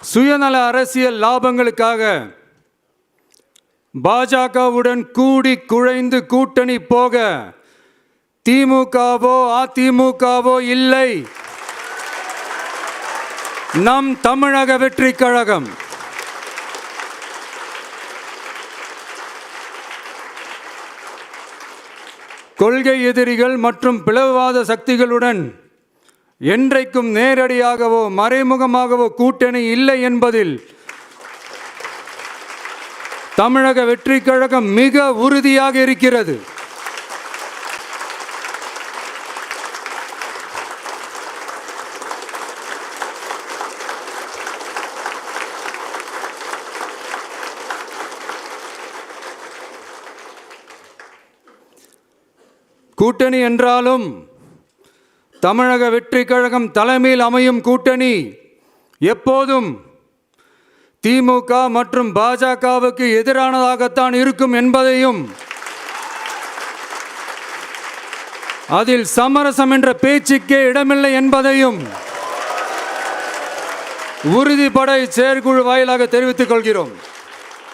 சுயநல அரசியல் லாபங்களுக்காக பாஜகவுடன் கூடி குழைந்து கூட்டணி போக திமுகவோ அதிமுகவோ இல்லை. நம் தமிழக வெற்றி கழகம் கொள்கை எதிரிகள் மற்றும் பிளவுவாத சக்திகளுடன் என்றைக்கும் நேரடியாகவோ மறைமுகமாகவோ கூட்டணி இல்லை என்பதில் தமிழக வெற்றி கழகம் மிக உறுதியாக இருக்கிறது. கூட்டணி என்றாலும் தமிழக வெற்றி கழகம் தலைமையில் அமையும் கூட்டணி எப்போதும் திமுக மற்றும் பாஜகவுக்கு எதிரானதாகத்தான் இருக்கும் என்பதையும், அதில் சமரசம் என்ற பேச்சுக்கே இடமில்லை என்பதையும் உறுதிப்பட செயற்குழு வாயிலாக தெரிவித்துக் கொள்கிறோம்.